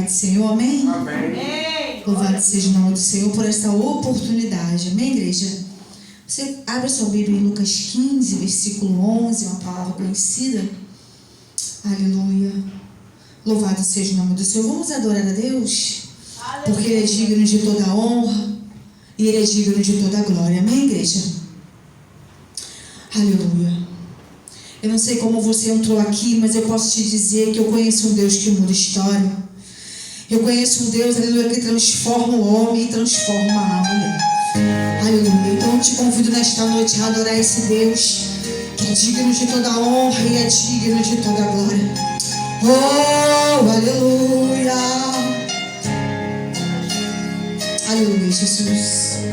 paz do Senhor, amém? Amém. Louvado seja o nome do Senhor por esta oportunidade, amém, igreja? Você abre sua Bíblia em Lucas 15, versículo 11, uma palavra conhecida. Aleluia. Louvado seja o nome do Senhor. Vamos adorar a Deus, porque Ele é digno de toda a honra e Ele é digno de toda a glória, amém, igreja? Aleluia. Eu não sei como você entrou aqui, mas eu posso te dizer que eu conheço um Deus que muda história. Eu conheço um Deus, aleluia, que transforma o homem e transforma a mulher. Aleluia. Então eu te convido nesta noite a adorar esse Deus que é digno de toda a honra e é digno de toda a glória. Oh, aleluia. Aleluia, Jesus.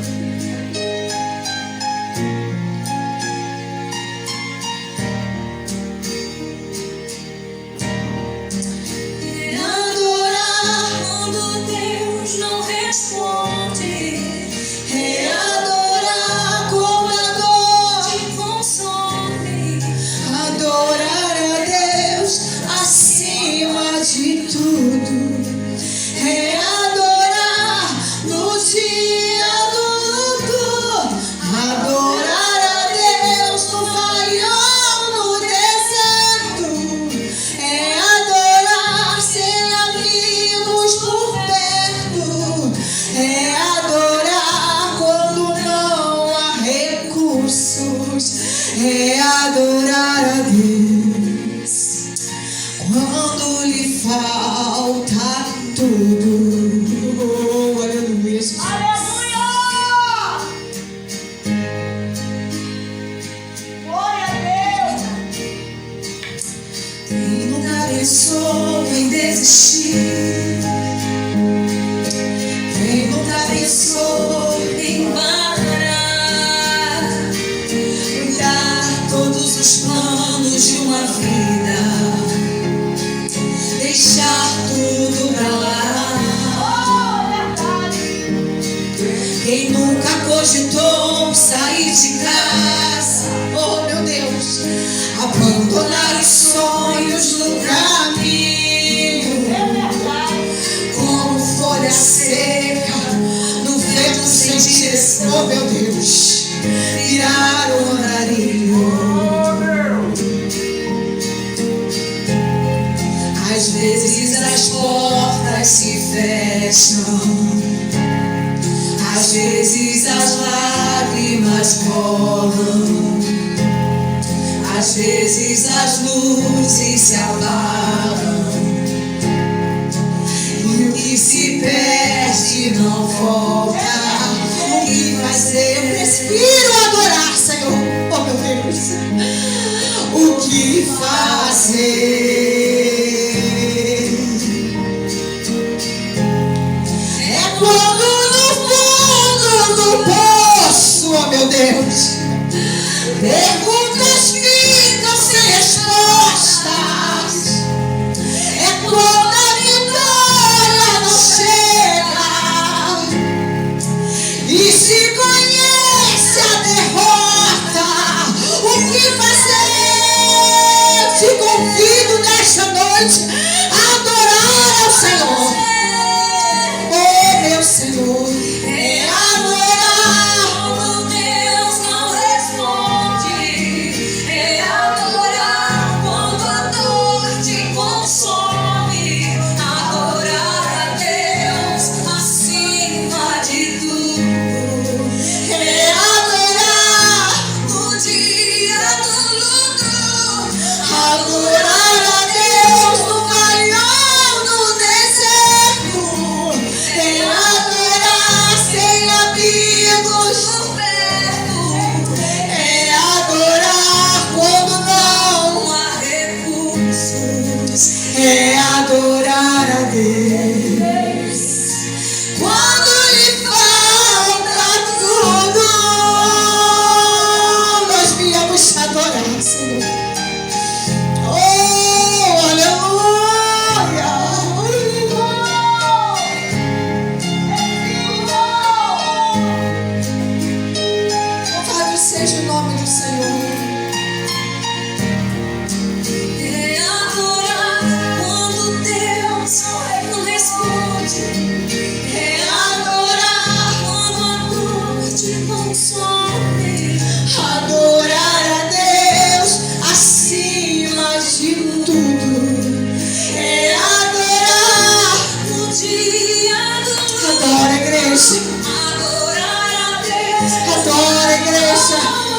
igreja.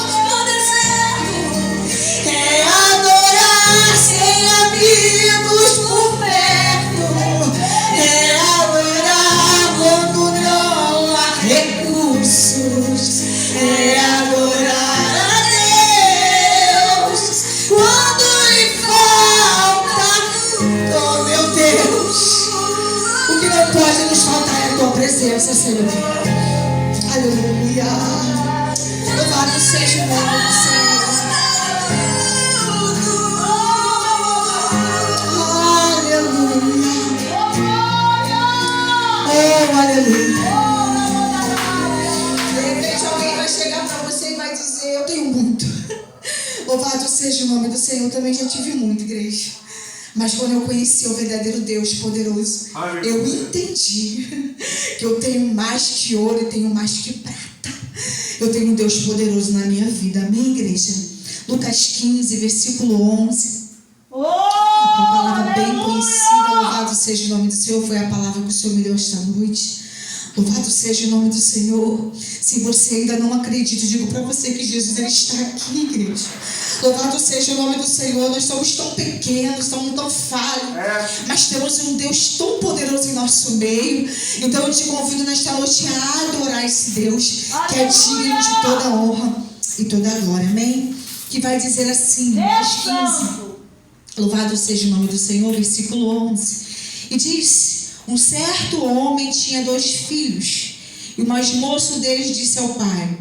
É adorar sem amigos por perto. É adorar quando não há recursos. É adorar a Deus quando lhe falta. Oh, meu Deus. O que não pode nos faltar é a tua presença, Senhor. Aleluia. Louvado seja o nome do Senhor. Oh, aleluia. De repente alguém vai chegar para você e vai dizer: eu tenho muito. Louvado seja o nome do Senhor. Eu também já tive muito, igreja. Mas quando eu conheci o verdadeiro Deus poderoso, eu entendi que eu tenho mais que ouro e tenho mais que prata. Eu tenho um Deus poderoso na minha vida. Amém, igreja? Lucas 15, versículo 11. Uma palavra bem conhecida. Louvado seja o nome do Senhor. Foi a palavra que o Senhor me deu esta noite. Louvado seja o nome do Senhor. Se você ainda não acredita, eu digo para você que Jesus ele está aqui, igreja. Louvado seja o nome do Senhor. Nós somos tão pequenos, somos tão falhos, mas temos um Deus tão poderoso em nosso meio. Então eu te convido nesta noite a adorar esse Deus que é digno de toda honra e toda glória. Amém? Que vai dizer assim, Lucas 15. Louvado seja o nome do Senhor, versículo 11. E diz: um certo homem tinha 2 filhos, e o mais moço deles disse ao pai: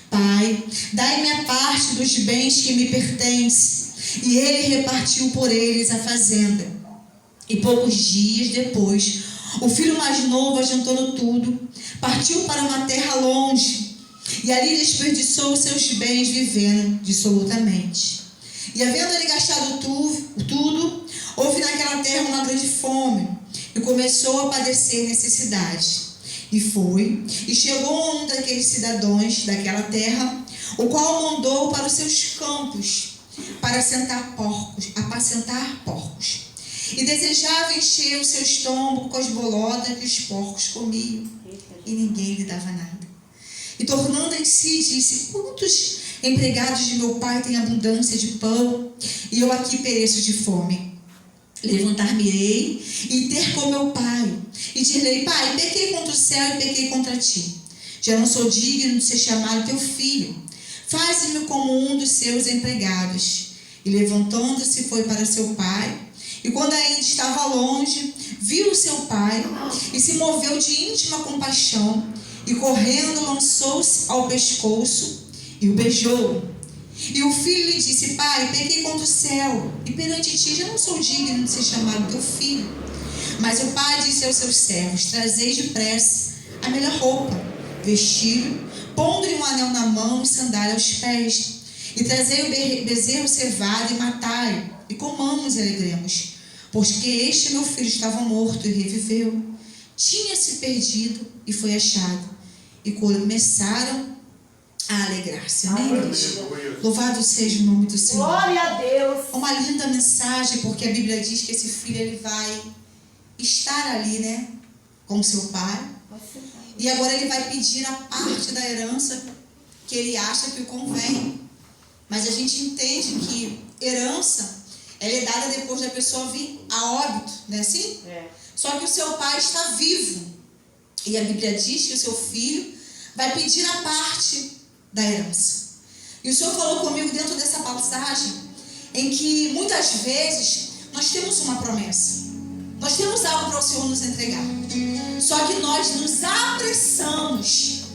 Pai, dai-me a parte dos bens que me pertencem. E ele repartiu por eles a fazenda. E poucos dias depois, o filho mais novo, ajuntando tudo, partiu para uma terra longe, e ali desperdiçou os seus bens, vivendo dissolutamente. E havendo ele gastado tudo, houve naquela terra uma grande fome, e começou a padecer necessidade. E foi, e chegou um daqueles cidadãos daquela terra, o qual mandou para os seus campos, para apacentar porcos. E desejava encher o seu estômago com as bolotas que os porcos comiam, e ninguém lhe dava nada. E tornando em si, disse: quantos empregados de meu pai têm abundância de pão, e eu aqui pereço de fome? Levantar-me-ei e ter com meu pai, e dir-lhe: Pai, pequei contra o céu e pequei contra ti. Já não sou digno de ser chamado teu filho. Faze-me como um dos seus empregados. E levantando-se foi para seu pai, e quando ainda estava longe, viu o seu pai, e se moveu de íntima compaixão, e correndo lançou-se ao pescoço, e o beijou. E o filho lhe disse: Pai, pequei contra o céu, e perante ti já não sou digno de ser chamado teu filho. Mas o pai disse aos seus servos: Trazei depressa a melhor roupa, vestiu, pondo-lhe um anel na mão e sandália aos pés. E trazei o bezerro cevado e matai-o, e comamos e alegremos. Porque este meu filho estava morto e reviveu, tinha-se perdido e foi achado. E começaram a alegrar-se. Amém, igreja? Louvado seja o nome do Senhor. Glória a Deus. Uma linda mensagem, porque a Bíblia diz que esse filho ele vai estar ali, né, com seu pai. E agora ele vai pedir a parte da herança que ele acha que o convém. Mas a gente entende que herança ela é dada depois da pessoa vir a óbito, não é assim? É. Só que o seu pai está vivo. E a Bíblia diz que o seu filho vai pedir a parte da herança. E o Senhor falou comigo dentro dessa passagem em que muitas vezes nós temos uma promessa. Nós temos algo para o Senhor nos entregar. Só que nós nos apressamos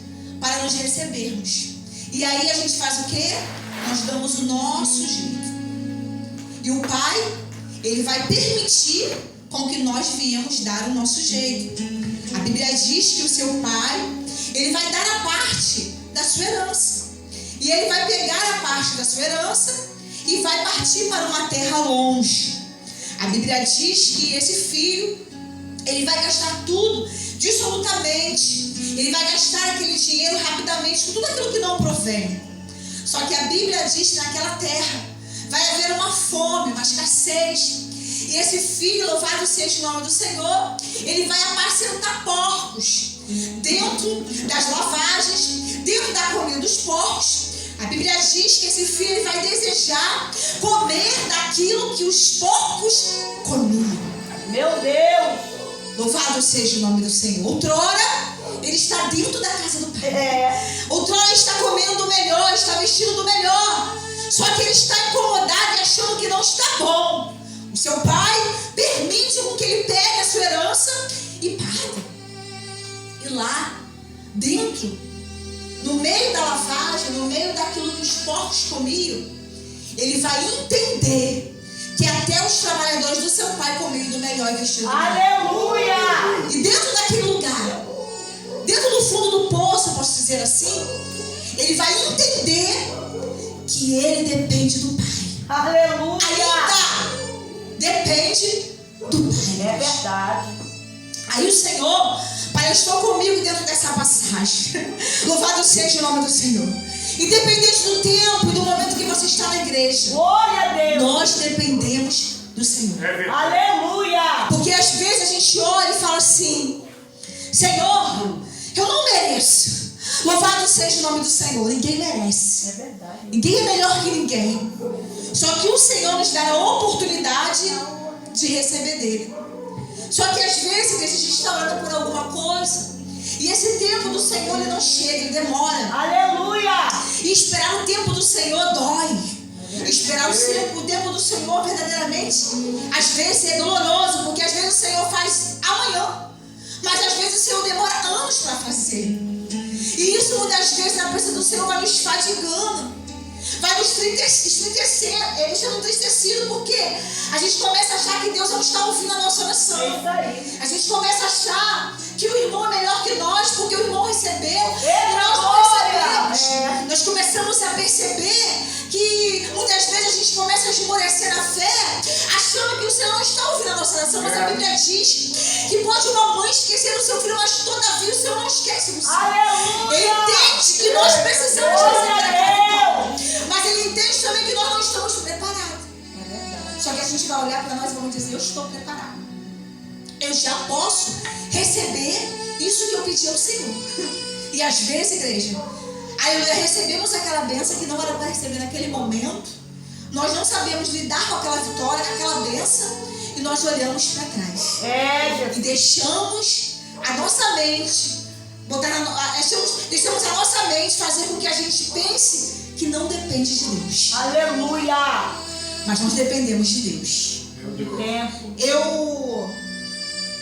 para nos recebermos. E aí a gente faz o quê? Nós damos o nosso jeito. E o Pai, Ele vai permitir com que nós viemos dar o nosso jeito. A Bíblia diz que o seu Pai, Ele vai dar a parte da sua herança. E Ele vai pegar a parte da sua herança e vai partir para uma terra longe. A Bíblia diz que esse filho, ele vai gastar tudo, dissolutamente. Ele vai gastar aquele dinheiro rapidamente com tudo aquilo que não provém. Só que a Bíblia diz que naquela terra vai haver uma fome, uma escassez. E esse filho, louvado seja o nome do Senhor, ele vai apacentar porcos dentro das lavagens, dentro da comida dos porcos. A Bíblia diz que esse filho vai desejar comer daquilo que os porcos comiam. Meu Deus! Louvado seja o nome do Senhor. Outrora, ele está dentro da casa do Pai. Outrora ele está comendo do melhor, está vestindo do melhor. Só que ele está incomodado e achando que não está bom. O seu pai permite com que ele pegue a sua herança e parta. E lá, dentro, no meio da lavagem, no meio daquilo que os porcos comiam, ele vai entender que até os trabalhadores do seu pai comiam do melhor e vestiram do melhor. Aleluia! E dentro daquele lugar, dentro do fundo do poço, eu posso dizer assim, ele vai entender que ele depende do Pai. Aleluia! Ainda depende do Pai. É verdade. Aí o Senhor palestou comigo dentro dessa passagem. Louvado seja o nome do Senhor. Independente do tempo e do momento que você está na igreja, Glória a Deus! nós dependemos do Senhor. Aleluia! Porque às vezes a gente olha e fala assim: Senhor, eu não mereço. Louvado seja o nome do Senhor. Ninguém merece. É verdade. Ninguém é melhor que ninguém. Só que o Senhor nos dá a oportunidade de receber dele. Só que às vezes a gente está orando por alguma coisa e esse tempo do Senhor ele não chega, ele demora. Aleluia! E esperar o tempo do Senhor dói. Esperar o tempo do Senhor verdadeiramente às vezes é doloroso, porque às vezes o Senhor faz amanhã, mas às vezes o Senhor demora anos para fazer. E isso muitas vezes na presença do Senhor vai nos fadigando, vai nos deixando entristecido, porque a gente começa a achar que Deus não está ouvindo a nossa oração. É isso aí. A gente começa a achar que o irmão é melhor que nós, porque o irmão recebeu Eita, e nós não glória! recebemos. Nós começamos a perceber que muitas vezes a gente começa a esmorecer na fé, achando que o Senhor não está ouvindo a nossa oração, mas a Bíblia diz que pode uma mãe esquecer o seu filho, mas todavia o Senhor não esquece do seu. Aleluia! Ele entende que nós precisamos Glória receber a aquele Deus! pão, mas ele entende também que nós não estamos preparados. É verdade. Só que a gente vai olhar para nós e vamos dizer: eu estou preparado. Eu já posso receber isso que eu pedi ao Senhor. E às vezes, igreja, aí recebemos aquela bênção que não era para receber naquele momento. Nós não sabemos lidar com aquela vitória, com aquela bênção, e nós olhamos para trás. Jesus. E deixamos a nossa mente, deixamos a nossa mente fazer com que a gente pense que não depende de Deus. Aleluia! Mas nós dependemos de Deus. Tempo.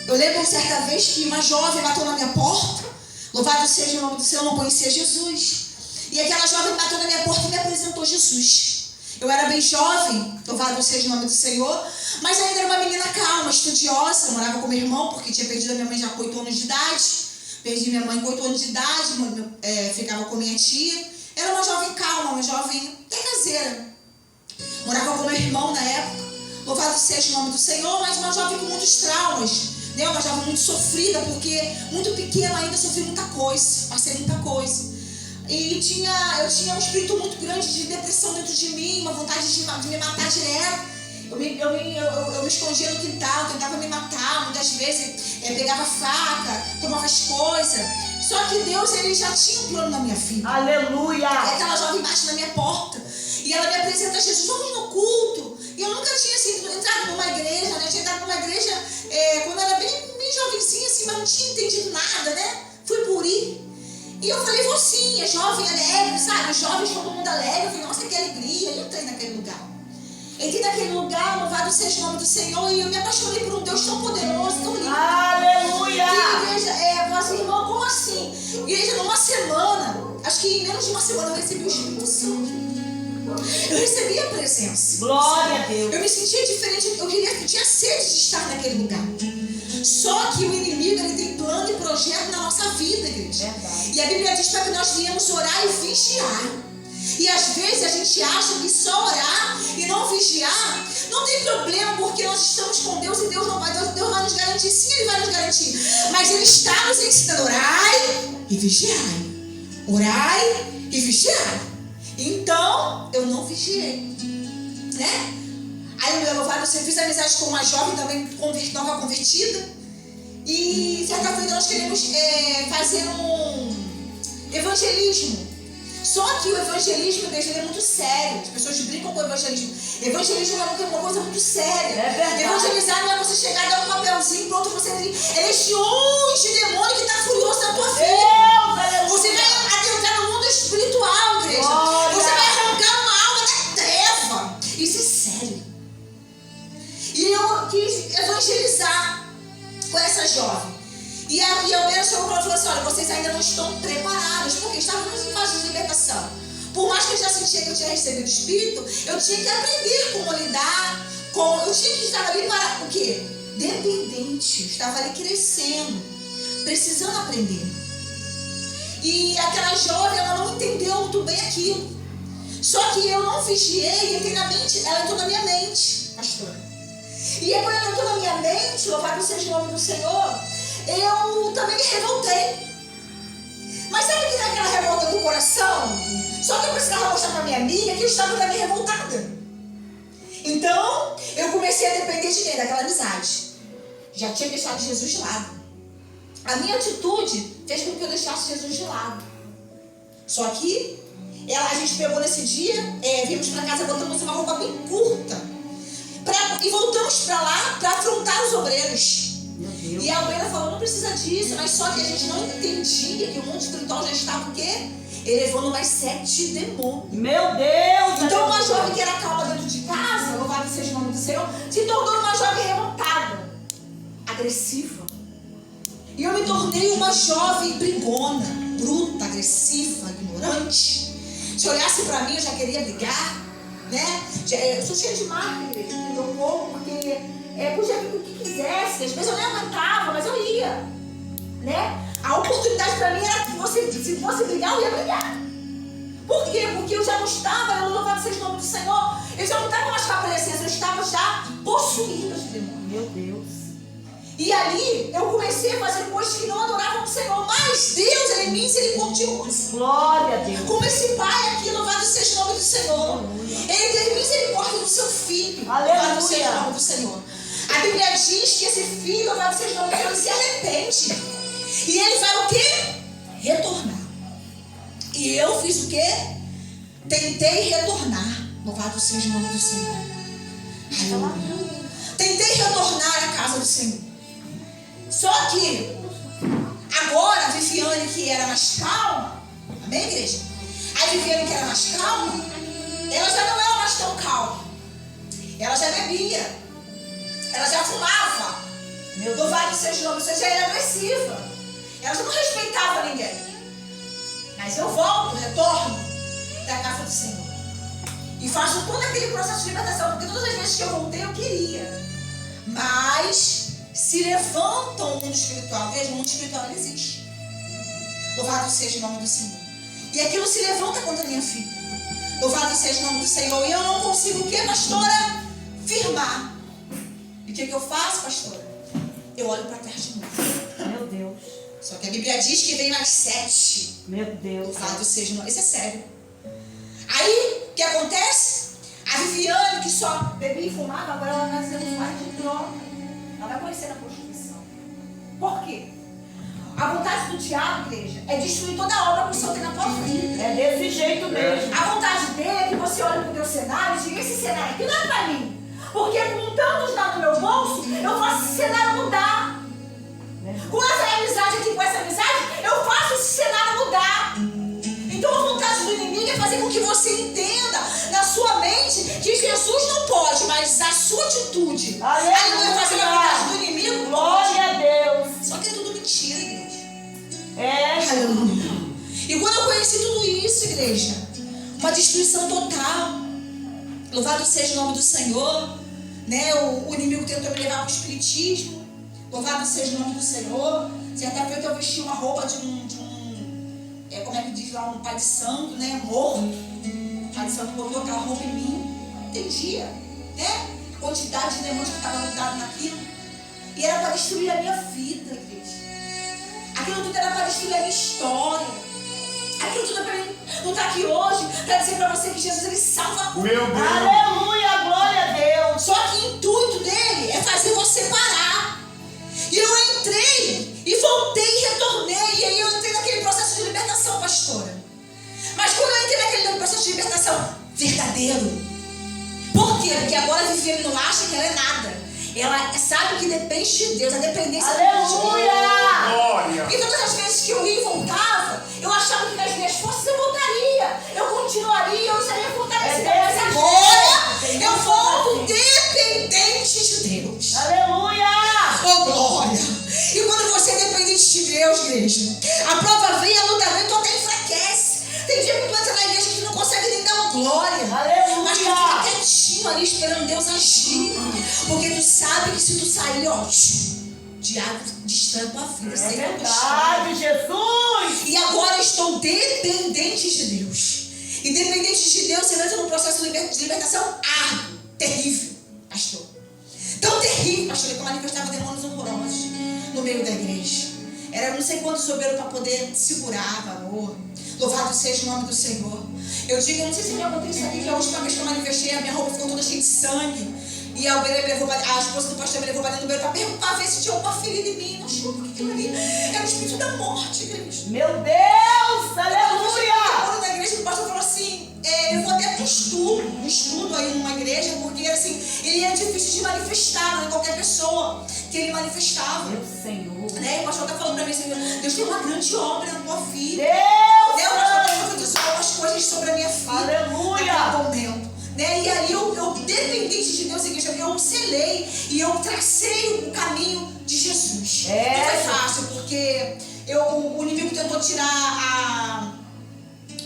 Eu lembro certa vez que uma jovem bateu na minha porta. Louvado seja o nome do Senhor, não conhecia Jesus. E aquela jovem bateu na minha porta e me apresentou Jesus. Eu era bem jovem, louvado seja o nome do Senhor, mas ainda era uma menina calma, estudiosa. Morava com meu irmão, porque tinha perdido a minha mãe já com 8 anos de idade. Perdi minha mãe com 8 anos de idade, ficava com minha tia. Era uma jovem calma, uma jovem até caseira. Morava com meu irmão na época. Louvado seja o nome do Senhor, mas uma jovem com muitos traumas. Né? Uma jovem muito sofrida, porque muito pequena ainda sofri muita coisa, passei muita coisa. E eu tinha um espírito muito grande de depressão dentro de mim, uma vontade de me matar direto. Eu me escondia no quintal, tentava me matar, muitas vezes pegava faca, tomava as coisas. Só que Deus, ele já tinha um plano na minha vida. Aleluia! E aquela jovem bate na minha porta e ela me apresenta a Jesus: vamos no culto. E eu nunca tinha entrado numa igreja, né? Eu tinha entrado numa igreja quando eu era bem jovenzinha, assim, mas não tinha entendido nada, né? Fui por ir. E eu falei: vou sim, é jovem, alegre, sabe? Os jovens, todo mundo alegre. Eu falei: nossa, que alegria. E eu entrei naquele lugar. Entrei naquele lugar, louvado seja o nome do Senhor, e eu me apaixonei por um Deus tão poderoso, tão lindo. Aleluia! Que igreja, eu falei assim: irmão, como assim? Igreja, numa semana, acho que em menos de uma semana eu recebi o Espírito Santo. Eu recebi a presença. Glória a Deus! Eu me sentia diferente, eu tinha sede de estar naquele lugar. Só que o inimigo, ele tem plano e projeto na nossa vida, igreja. Verdade. E a Bíblia diz para que nós viemos orar e vigiar. E às vezes a gente acha que só orar e não vigiar não tem problema, porque nós estamos com Deus e Deus vai nos garantir. Sim, Ele vai nos garantir, mas Ele está nos ensinando: orai e vigiai. Orai e vigiai. Então, eu não vigiei, né? Aí eu louvado, você fiz amizade com uma jovem também nova convertida. E certa feita nós queremos fazer um evangelismo. Só que o evangelismo, igreja, ele é muito sério. As pessoas brincam com o evangelismo. Evangelismo é uma coisa muito séria. É verdade. Evangelizar não é você chegar e dar um papelzinho, pronto, você legiões de demônio que está furioso na tua vida. Deus, Você vai adentrar no mundo espiritual, igreja. Glória. Você vai arrancar uma alma da treva. Isso é sério. E eu quis evangelizar com essa jovem. E a Almeida chegou para ela e falou assim: olha, vocês ainda não estão preparados, porque estávamos em fase de libertação. Por mais que eu já sentia que eu tinha recebido o Espírito, eu tinha que aprender como lidar, eu tinha que estar ali para o quê? Dependente. Eu estava ali crescendo, precisando aprender. E aquela jovem, ela não entendeu muito bem aquilo. Só que eu não vigiei, entrei na mente, ela entrou na minha mente, pastora. E aí, quando ela entrou na minha mente, louvado seja o nome do Senhor, eu também me revoltei. Mas sabe que naquela revolta do coração, só que eu precisava mostrar para minha amiga que eu estava também revoltada. Então, eu comecei a depender de quem? Daquela amizade. Já tinha deixado Jesus de lado. A minha atitude fez com que eu deixasse Jesus de lado. Só que a gente pegou nesse dia, viemos para casa, botamos uma roupa bem curta e voltamos para lá para afrontar os obreiros. E a obreira falou: não precisa disso, mas só que a gente não entendia que o mundo espiritual já estava o quê? Elevando mais 7 demônios. Meu Deus! Então uma jovem que era calma dentro de casa, louvado seja o nome do Senhor, se tornou uma jovem revoltada, agressiva. E eu me tornei uma jovem brigona, bruta, agressiva, ignorante. Se olhasse pra mim, eu já queria brigar, né? Eu sou cheia de marca, igreja, me deu um pouco, porque podia vir com o que quisesse. Às vezes eu nem aguentava, mas eu ia, né? A oportunidade pra mim era que se fosse brigar, eu ia brigar. Por quê? Porque eu já não estava, louvado seja o nome do Senhor, eu já não estava mais com a presença, eu estava já possuída de demônio. Meu Deus. E ali eu comecei a fazer coisas que não adoravam o Senhor. Mas Deus, Ele é misericordioso. Glória a Deus. Como esse pai aqui, louvado seja o nome do Senhor. Ele teve misericórdia do seu filho. Aleluia. Louvado seja o nome do Senhor. A Bíblia diz que esse filho, louvado seja o nome do Senhor, ele se arrepende. E ele vai o quê? Retornar. E eu fiz o quê? Tentei retornar. Louvado seja o nome do Senhor. Aleluia. Tentei retornar à casa do Senhor. Só que agora a Viviane, que era mais calma, amém, igreja? A Viviane, que era mais calma, ela já não era mais tão calma. Ela já bebia, ela já fumava. Louvado seja o nome do Senhor, já era agressiva. Ela já não respeitava ninguém. Mas eu volto, retorno da casa do Senhor. E faço todo aquele processo de libertação, porque todas as vezes que eu voltei, eu queria. Mas se levanta o mundo espiritual. Veja, o mundo espiritual não existe. Louvado seja o nome do Senhor. E aquilo se levanta contra a minha filha. Louvado seja o nome do Senhor. E eu não consigo o quê, pastora? Firmar. E o que eu faço, pastora? Eu olho para trás de novo. Meu Deus. Só que a Bíblia diz que vem mais 7. Meu Deus. Louvado seja o nome. Isso é sério. Aí, o que acontece? A Viviane, que só bebia e fumava, agora ela nasceu no mar de droga. Ela vai conhecer a prostituição. Por quê? A vontade do diabo, igreja, é destruir toda a obra que o Senhor tem na tua vida. É desse jeito mesmo. A vontade dele é que você olhe para o teu cenário e diga: esse cenário aqui não é para mim. Porque com tantos lá no meu bolso, eu faço esse cenário mudar. Com essa amizade aqui, com essa amizade, eu faço esse cenário mudar. Então a vontade do inimigo é fazer com que você entenda na sua mente que Jesus não pode, mas a sua atitude. Aleluia. Fazer a vontade do inimigo. Glória a Deus. Só que é tudo mentira, igreja. Aleluia. E quando eu conheci tudo isso, igreja, uma destruição total. Louvado seja o nome do Senhor. Né? O inimigo tentou me levar para o espiritismo. Louvado seja o nome do Senhor. Certa feita eu vesti uma roupa de um como é que diz lá, um pai de santo, né? Morto. O pai de santo botou aquela roupa em mim. Não entendia, né? A quantidade de demônios que estava grudado naquilo. E era para destruir a minha vida, igreja. Aquilo tudo era para destruir a minha história. Aquilo tudo é para mim não estar aqui hoje para dizer para você que Jesus, ele salva. Meu Deus. Aleluia, glória a Deus. Só que o intuito dele é fazer você parar. E eu entrei e voltei e retornei. E aí eu entrei naquele processo de libertação, pastora. Mas quando eu entrei verdadeiro. Por quê? Porque agora a Viviane não acha que ela é nada. Ela sabe que depende de Deus, a dependência depende de Deus. Aleluia! E todas as vezes que eu ia e voltava, eu achava que nas minhas forças eu voltaria, eu continuaria, eu estaria fortalecida. Mas agora eu volto dependente de Deus. Aleluia! Oh, glória! E quando você é dependente de Deus, igreja, a prova vem, a luta vem, tu até enfraquece. Tem dia que tu entra na igreja que tu não consegue nem dar uma glória. Aleluia! Mas tu fica quietinho ali esperando Deus agir. Porque tu sabe que se tu sair, ó, o diabo destrói a tua vida. É verdade, Jesus! E agora eu estou dependente de Deus. E dependente de Deus, você entra num processo de libertação terrível, pastor. Tão terrível, pastor, que eu manifestava demônios horrorosos no meio da igreja. Era não sei quantos obreiros para poder segurar, valor. Louvado seja o nome do Senhor. Eu digo, eu não sei se já contei isso aqui, que a última vez que eu manifestei, a minha roupa ficou toda cheia de sangue. E a esposa do pastor me levou para dentro do banheiro para perguntar, ver se tinha alguma ferida em mim. Não achou, porque aquilo ali era o espírito da morte, igreja. Meu Deus! Aleluia! Quando na igreja, o pastor falou assim, eu vou até para um estudo aí numa igreja, porque assim, ele era difícil de manifestar, não é qualquer pessoa que ele manifestava. Meu Senhor! Né? O pastor está falando para mim assim, Deus tem uma grande obra na tua vida. Deus! O pastor está profetizando algumas coisas sobre a minha vida. Aleluia! Naquele momento. Né? E aí eu dependente de Deus, igreja, eu selei e eu tracei o caminho de Jesus. Não foi fácil, porque o inimigo tentou tirar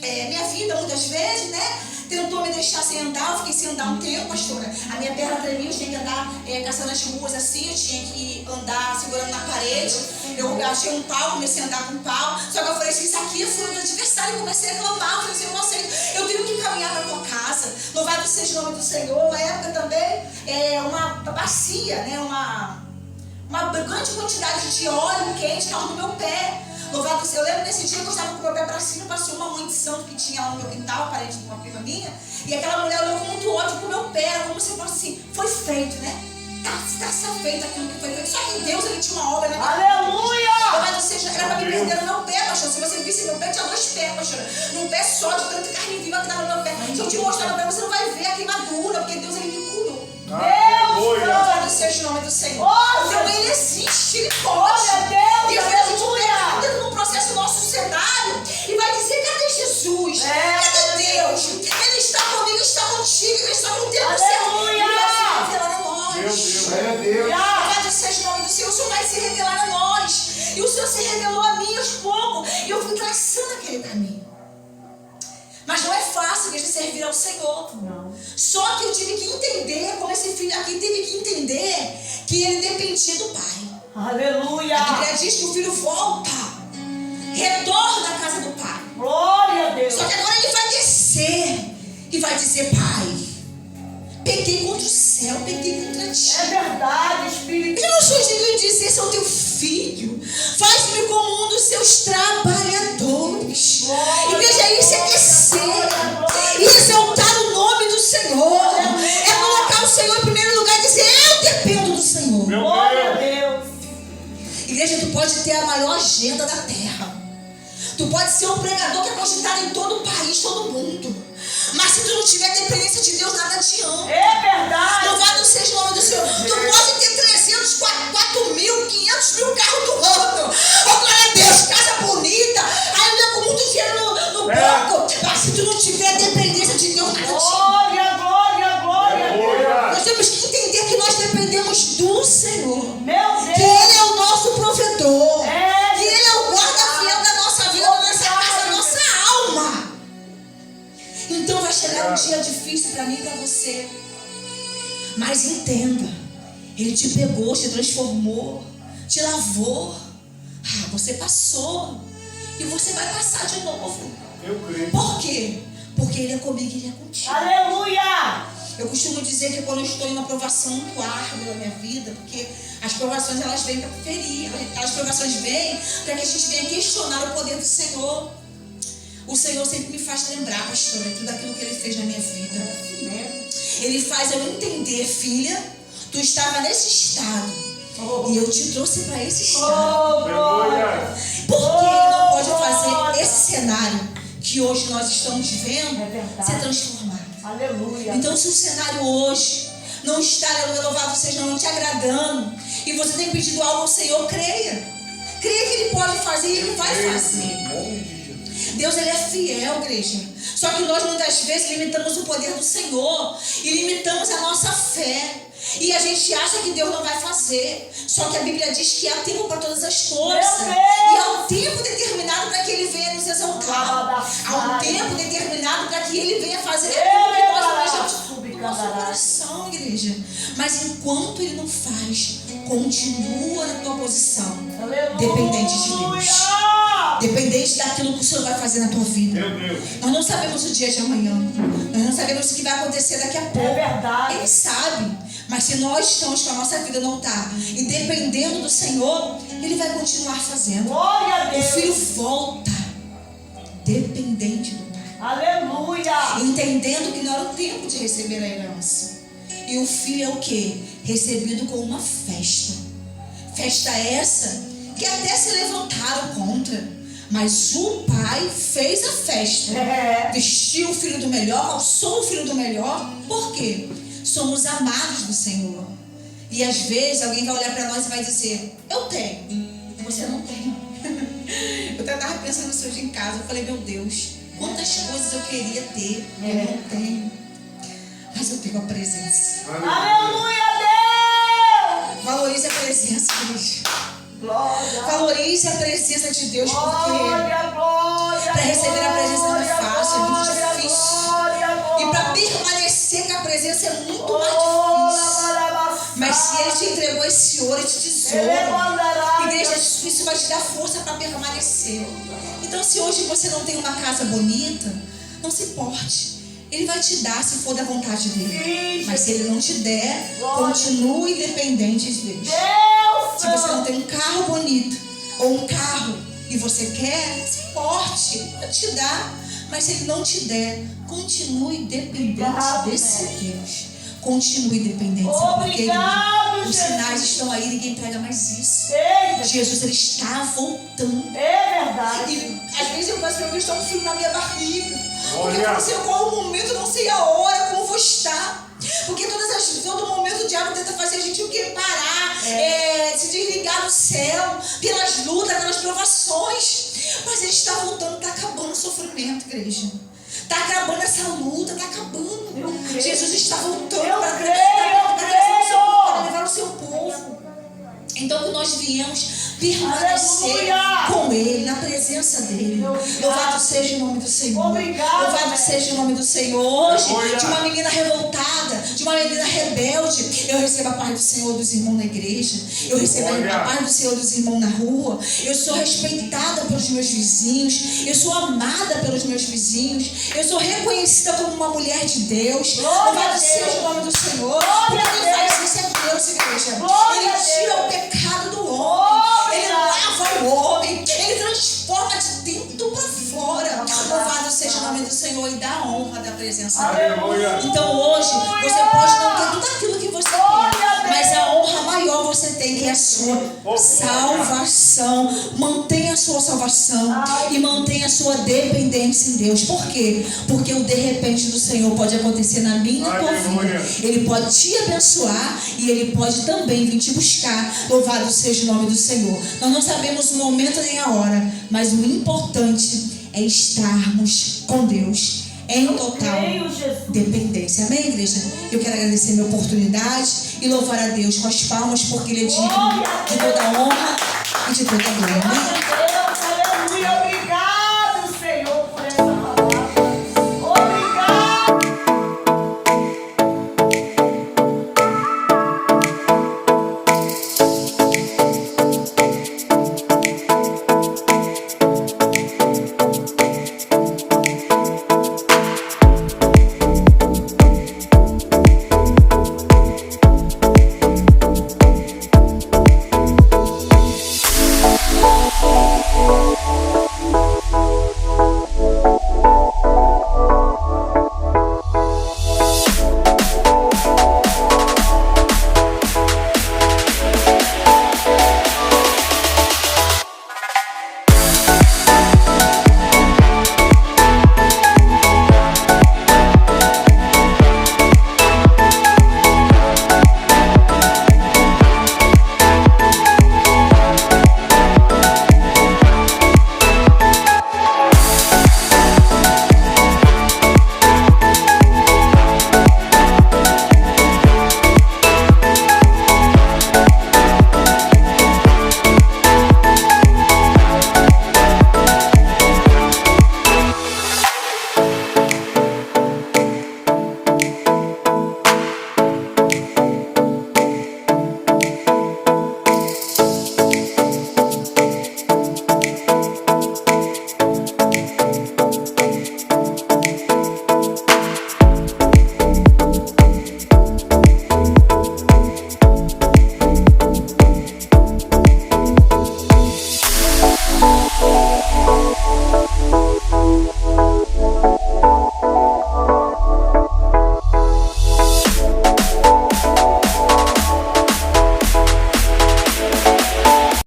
minha vida muitas vezes, né? Tentou me deixar sem andar, eu fiquei sem andar um tempo, pastora. A minha perna tremia, eu tinha que andar caçando as ruas assim, eu tinha que andar segurando na parede. Eu achei um pau, comecei a andar com um pau. Só que eu falei assim, isso aqui foi o meu adversário, eu comecei a reclamar. Eu falei assim, não sei, eu tenho que caminhar para a tua casa. Louvado seja o nome do Senhor. Uma época também, uma bacia, né? Uma grande quantidade de óleo quente estava no meu pé. Louvado seja, eu lembro desse dia que eu estava com o meu pé para cima, passou uma mãe de santo que tinha lá no meu quintal, a parede de uma prima minha, e aquela mulher olhou com muito ódio pro meu pé, era como se fosse assim, foi feito, né? Está feito aquilo que foi feito. Só que Deus, ele tinha uma obra, né? Aleluia! Louvado seja, era para me prender no meu pé, pastor. Se você visse meu pé, tinha 2 pés, pastor. Num pé só, de tanta carne viva que estava no meu pé. Se eu te mostrar meu pé, você não vai ver a queimadura, porque Deus, ele me curou. Deus! Louvado seja o nome do Senhor. Oh, então ele existe, ele pode. Deus, e às vezes a gente vai dentro de um processo nosso cenário e vai dizer, cadê Jesus? Cadê Deus? Ele está comigo, está contigo, ele está com o tempo certo. Ele vai se revelar a nós. Meu Deus, é Deus. Louvado seja o nome do Senhor. O Senhor vai se revelar a nós. E o Senhor se revelou a mim aos poucos. E eu fui traçando aquele caminho. Mas não é fácil de servir ao Senhor. Não. Só que eu tive que entender, como esse filho aqui teve que entender, que ele dependia do pai. Aleluia! A Bíblia diz que o filho volta, retorna à casa do pai. Glória a Deus! Só que agora ele vai descer e vai dizer, pai, pequei contra o céu, pequei contra ti. É verdade, Espírito. Eu não sou digno de dizer, sou teu filho. Faz-me como um dos seus trabalhadores. Igreja, isso é descer e exaltar o nome do Senhor. É colocar o Senhor em primeiro lugar e dizer, eu dependo do Senhor. Glória a Deus! Igreja, tu pode ter a maior agenda da terra. Tu pode ser um pregador que é cogitado em todo o país, todo mundo. Mas se tu não tiver dependência de Deus, nada adianta. É verdade! Louvado seja o nome do Senhor. Tu pode ter 300, 4 mil, 500 mil carros do ano. Oh, glória a Deus, casa bonita. Aí anda com muito dinheiro no banco. Mas se tu não tiver dependência de Deus, nada adianta. Glória, glória, glória! Nós temos que entender que nós dependemos do Senhor. Meu Que Deus! Ele é o nosso provedor. É. Que Ele é o guarda-fiel da nossa vida, da nossa casa, da nossa alma. Então vai chegar um dia difícil para mim e para você. Mas entenda, Ele te pegou, te transformou, te lavou. Você passou. E você vai passar de novo. Eu creio. Por quê? Porque Ele é comigo e Ele é contigo. Aleluia! Eu costumo dizer que quando eu estou em uma provação muito árdua na minha vida, porque as provações elas vêm para ferir, as provações vêm para que a gente venha questionar o poder do Senhor. O Senhor sempre me faz lembrar, pastora, tudo aquilo que Ele fez na minha vida. Ele faz eu entender, filha, tu estava nesse estado e eu te trouxe para esse estado. Oh, glória! Por que Ele não pode fazer esse cenário que hoje nós estamos vendo É verdade. ser transformado? Aleluia. Então, se o cenário hoje não está, louvado seja, não te agradando, e você tem pedido algo ao Senhor, creia. Creia que Ele pode fazer e Ele vai fazer. Deus, Ele é fiel, igreja. Só que nós muitas vezes limitamos o poder do Senhor e limitamos a nossa fé. E a gente acha que Deus não vai fazer. Só que a Bíblia diz que há tempo para todas as coisas. E há um tempo determinado para que Ele venha nos exaltar. Há um tempo determinado para que Ele venha fazer aquilo que nós almejamos no nosso coração, igreja. Mas enquanto Ele não faz, continua na tua posição. Dependente de Deus. Dependente daquilo que o Senhor vai fazer na tua vida. Meu Deus. Nós não sabemos o dia de amanhã. Nós não sabemos o que vai acontecer daqui a pouco. É verdade. Ele sabe. Mas se nós estamos com a nossa vida não está e dependendo do Senhor, Ele vai continuar fazendo. Glória a O Deus. filho volta dependente do Pai. Aleluia. Entendendo que não era o tempo de receber a herança. E o filho é o quê? Recebido com uma festa. Festa essa que até se levantaram contra. Mas o pai fez a festa. Vestiu o filho do melhor, calçou o filho do melhor. Por quê? Somos amados do Senhor. E às vezes alguém vai olhar para nós e vai dizer: eu tenho, você não tem. Eu estava pensando isso hoje em casa. Eu falei: meu Deus, quantas coisas eu queria ter, eu não tenho. Mas eu tenho a presença. Aleluia, Deus. Valorize a presença, igreja. Glória. Valorize a presença de Deus, porque Glória, glória. para receber a presença não é fácil, é muito Glória, difícil. glória, glória. E para permanecer com a presença é muito mais difícil. Mas se Ele te entregou esse ouro, esse tesouro, igreja, isso vai te dar força para permanecer. Então, se hoje você não tem uma casa bonita, não se importe. Ele vai te dar se for da vontade dele. Mas se Ele não te der, continue dependente de Deus. Se você não tem um carro bonito ou um carro e você quer, se importe. Ele vai te dar. Mas se Ele não te der, continue dependente desse Deus. Continue dependente. Sabe por quê? Os sinais estão aí, ninguém prega mais isso. Jesus, Ele está voltando. É verdade. E às vezes eu peço para Deus, está um frio na minha barriga. Porque eu Olha. não sei qual o momento, não sei a hora, como vou estar. Porque todo momento o diabo tenta fazer a gente o quê? Parar, se desligar do céu, pelas lutas, pelas provações. Mas Ele está voltando, está acabando o sofrimento, igreja. Está acabando essa luta, está acabando. Jesus está voltando para levar o seu povo. Então que nós viemos permanecer com Ele, na presença dEle. Louvado seja o nome do Senhor. Louvado seja o nome do Senhor. Hoje, de uma menina revoltada, de uma menina rebelde, eu recebo a paz do Senhor dos irmãos na igreja. Eu recebo a paz do Senhor dos irmãos na rua. Eu sou respeitada pelos meus vizinhos. Eu sou amada pelos meus vizinhos. Eu sou reconhecida como uma mulher de Deus. Louvado seja o nome do Senhor. Porque quem faz isso é Deus, igreja. Ele tira o pecado do homem. Ele lava o homem. Ele transforma de dentro para fora. Louvado seja o nome do Senhor e dá honra da presença dele. Então hoje você pode não ter tudo aquilo que você quer, mas a honra maior você tem, que é a sua salvação. Mantenha a sua salvação e mantenha a sua dependência em Deus. Por quê? Porque o de repente do Senhor pode acontecer na minha e na tua vida. Ele pode te abençoar e Ele pode também vir te buscar. Louvado seja o nome do Senhor. Nós não sabemos o momento nem a hora, mas o importante é estarmos com Deus em total dependência. Amém, igreja? Eu quero agradecer a minha oportunidade e louvar a Deus com as palmas, porque Ele é digno de toda a honra e de toda a glória. Amém?